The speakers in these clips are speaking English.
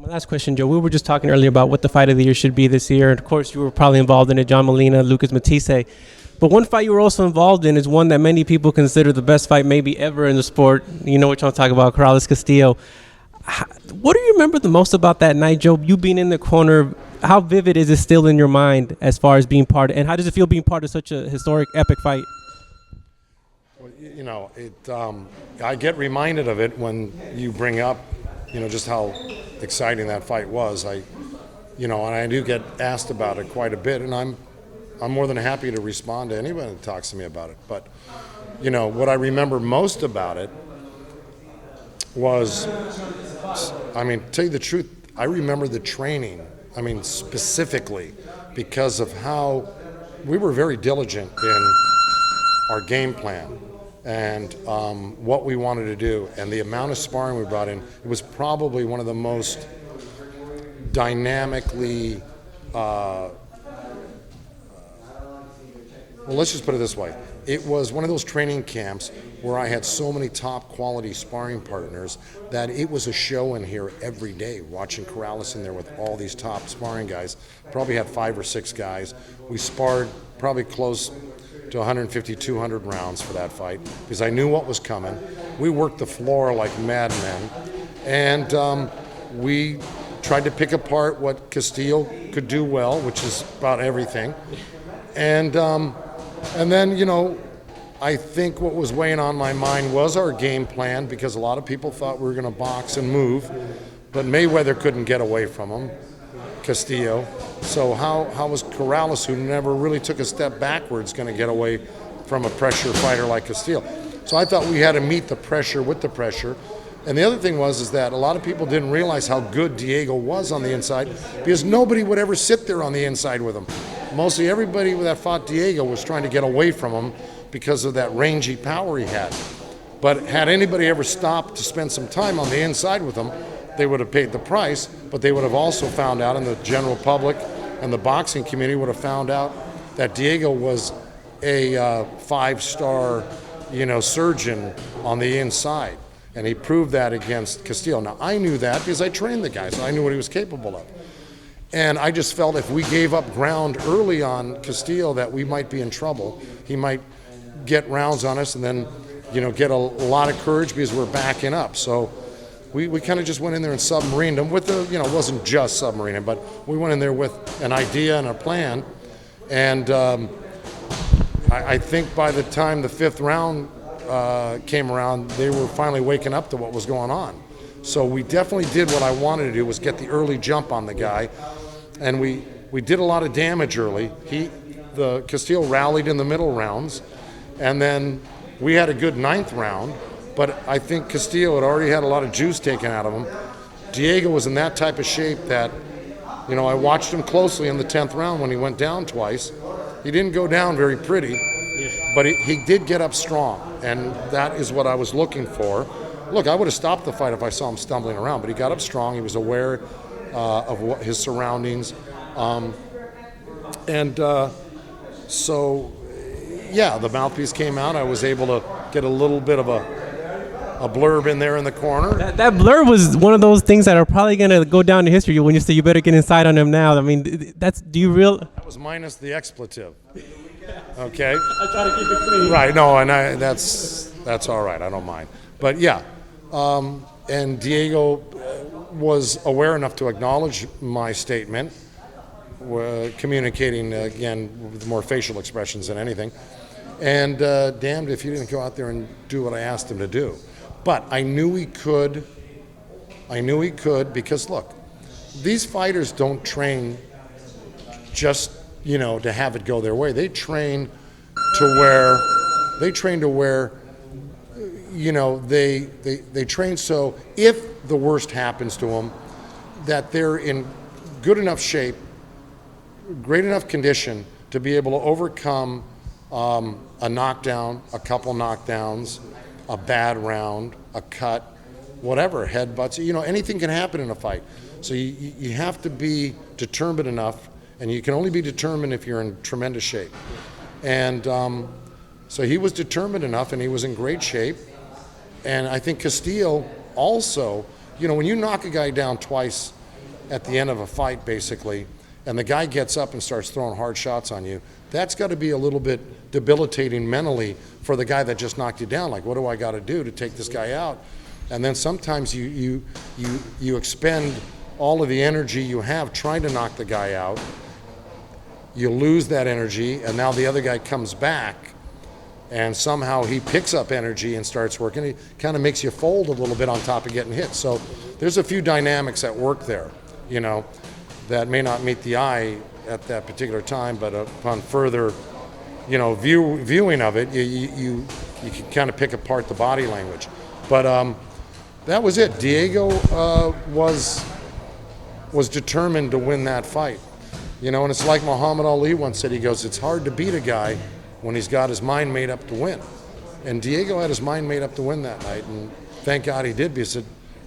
My last question, Joe. We were just talking earlier about what the fight of the year should be this year. And of course, you were probably involved in it, John Molina, Lucas Matisse. But one fight you were also involved in is one that many people consider the best fight maybe ever in the sport. You know what I'm talking about, Corrales Castillo. What do you remember the most about that night, Joe? You being in the corner, how vivid is it still in your mind as far as being part of, and how does it feel being part of such a historic, epic fight? Well, I get reminded of it when you bring up, just how exciting that fight was. And I do get asked about it quite a bit, and I'm more than happy to respond to anybody that talks to me about it. But, what I remember most about it was, to tell you the truth, I remember the training, specifically because of how we were very diligent in our game plan and what we wanted to do, and the amount of sparring we brought in. It was probably one of the most dynamically, well, let's just put it this way. It was one of those training camps where I had so many top quality sparring partners that it was a show in here every day, watching Corrales in there with all these top sparring guys. Probably had 5 or 6 guys. We sparred probably close to 150, 200 rounds for that fight because I knew what was coming. We worked the floor like madmen, and we tried to pick apart what Castillo could do well, which is about everything. And then, I think what was weighing on my mind was our game plan, because a lot of people thought we were going to box and move, but Mayweather couldn't get away from him, Castillo. So how was Corrales, who never really took a step backwards, going to get away from a pressure fighter like Castillo? So I thought we had to meet the pressure with the pressure. And the other thing is that a lot of people didn't realize how good Diego was on the inside, because nobody would ever sit there on the inside with him. Mostly everybody that fought Diego was trying to get away from him because of that rangy power he had. But had anybody ever stopped to spend some time on the inside with him, they would have paid the price, but they would have also found out, and the general public and the boxing community would have found out, that Diego was a 5-star, surgeon on the inside. And he proved that against Castillo. Now, I knew that because I trained the guy, so I knew what he was capable of. And I just felt if we gave up ground early on Castillo, that we might be in trouble. He might get rounds on us and then, get a lot of courage because we're backing up. So we kind of just went in there and submarined him with it wasn't just submarining, but we went in there with an idea and a plan. And I think by the time the 5th round came around, they were finally waking up to what was going on. So we definitely did what I wanted to do, was get the early jump on the guy. And we did a lot of damage early. The Castillo rallied in the middle rounds, and then we had a good 9th round, but I think Castillo had already had a lot of juice taken out of him. Diego was in that type of shape that, I watched him closely in the 10th round when he went down twice. He didn't go down very pretty, but he did get up strong, and that is what I was looking for. Look, I would have stopped the fight if I saw him stumbling around, but he got up strong. He was aware of his surroundings. So, the mouthpiece came out. I was able to get a little bit of a blurb in there in the corner. That blurb was one of those things that are probably going to go down in history when you say you better get inside on him now. That was minus the expletive. Okay? I try to keep it clean. Right, no, and that's all right. I don't mind. But, and Diego was aware enough to acknowledge my statement, communicating, again, with more facial expressions than anything. And damned if he didn't go out there and do what I asked him to do. But I knew he could. Because, look, these fighters don't train just, to have it go their way. They train to where, they train so if the worst happens to them, that they're in good enough shape, great enough condition to be able to overcome a knockdown, a couple knockdowns, a bad round, a cut, whatever, headbutts. Anything can happen in a fight. So you have to be determined enough, and you can only be determined if you're in tremendous shape. And so he was determined enough, and he was in great shape. And I think Castillo also, when you knock a guy down twice, at the end of a fight, basically, and the guy gets up and starts throwing hard shots on you, that's got to be a little bit debilitating mentally for the guy that just knocked you down. Like, what do I got to do to take this guy out? And then sometimes you expend all of the energy you have trying to knock the guy out. You lose that energy, and now the other guy comes back, and somehow he picks up energy and starts working. It kind of makes you fold a little bit on top of getting hit. So there's a few dynamics at work there, you know, that may not meet the eye at that particular time, but upon further, you know, viewing of it, you can kind of pick apart the body language. But that was it. Diego was determined to win that fight. You know, and it's like Muhammad Ali once said, he goes, it's hard to beat a guy when he's got his mind made up to win. And Diego had his mind made up to win that night, and thank God he did, because it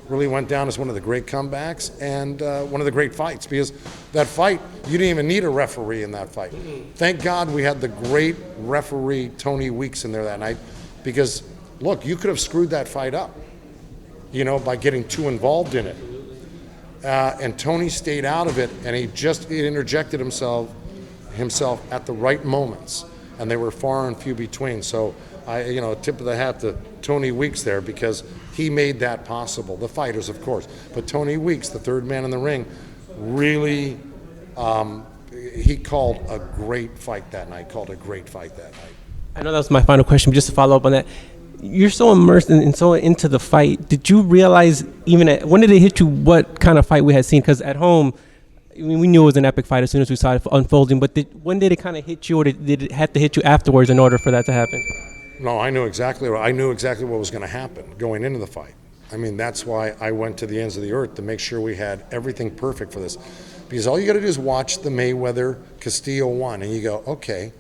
really went down as one of the great comebacks and one of the great fights, because that fight, you didn't even need a referee in that fight. Thank God we had the great referee Tony Weeks in there that night, because, look, you could have screwed that fight up, you know, by getting too involved in it. And Tony stayed out of it, and he interjected himself at the right moments, and they were far and few between. So you know, tip of the hat to Tony Weeks there, because he made that possible. The fighters, of course, but Tony Weeks, the third man in the ring, really he called a great fight that night. I know that was my final question, but just to follow up on that. You're so immersed and so into the fight. Did you realize when did it hit you what kind of fight we had seen? Because at home, I mean, we knew it was an epic fight as soon as we saw it unfolding. But when did it kind of hit you, or did it have to hit you afterwards in order for that to happen? No, I knew exactly what was going to happen going into the fight. I mean, that's why I went to the ends of the earth to make sure we had everything perfect for this. Because all you got to do is watch the Mayweather Castillo one, and you go, okay,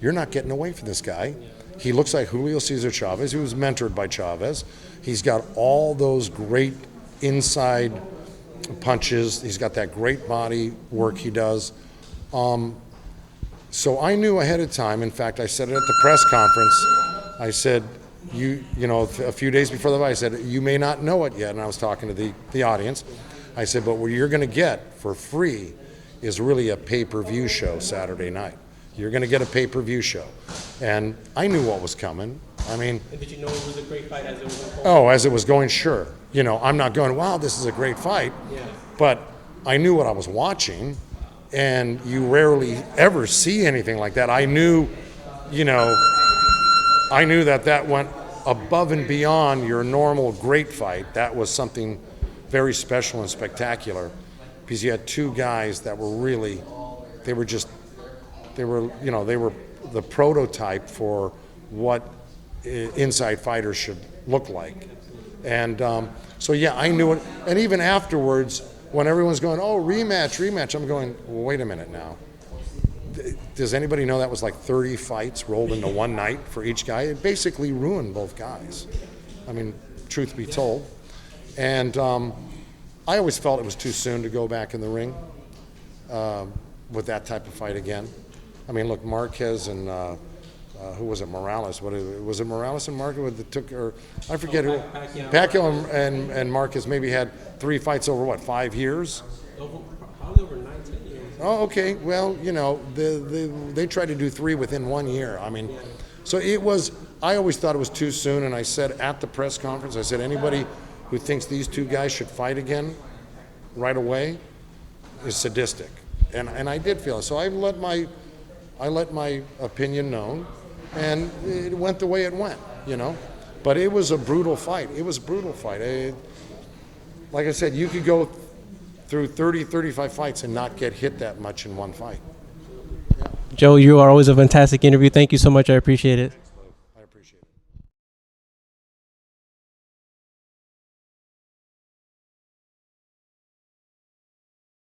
you're not getting away from this guy. He looks like Julio Cesar Chavez. He was mentored by Chavez. He's got all those great inside punches. He's got that great body work he does. So I knew ahead of time. In fact, I said it at the press conference. I said, you know, a few days before the fight, I said, you may not know it yet. And I was talking to the audience. I said, but what you're going to get for free is really a pay-per-view show Saturday night. You're going to get a pay-per-view show. And I knew what was coming. I mean... And did you know it was a great fight as it was going? Oh, as it was going, sure. You know, I'm not going, wow, this is a great fight. Yeah. But I knew what I was watching, and you rarely ever see anything like that. I knew, you know, that went above and beyond your normal great fight. That was something very special and spectacular, because you had two guys that were really, they were the prototype for what inside fighters should look like. And so, yeah, I knew it. And even afterwards, when everyone's going, oh, rematch, I'm going, well, wait a minute now. Does anybody know that was like 30 fights rolled into one night for each guy? It basically ruined both guys. I mean, truth be told. And I always felt it was too soon to go back in the ring with that type of fight again. I mean, look, Marquez and who was it? Morales. Was it Morales and Marquez that took, or I forget who. Pacquiao and Marquez maybe had 3 fights over 5 years? Probably over 9, 10 years. Oh, okay. Well, you know, they tried to do 3 within 1 year. I mean, so it was. I always thought it was too soon, and I said at the press conference, I said anybody who thinks these two guys should fight again right away is sadistic, and I did feel it. So I let my opinion known, and it went the way it went, you know. But it was a brutal fight. Like I said, you could go through 30, 35 fights and not get hit that much in one fight. Joe, you are always a fantastic interview. Thank you so much. I appreciate it.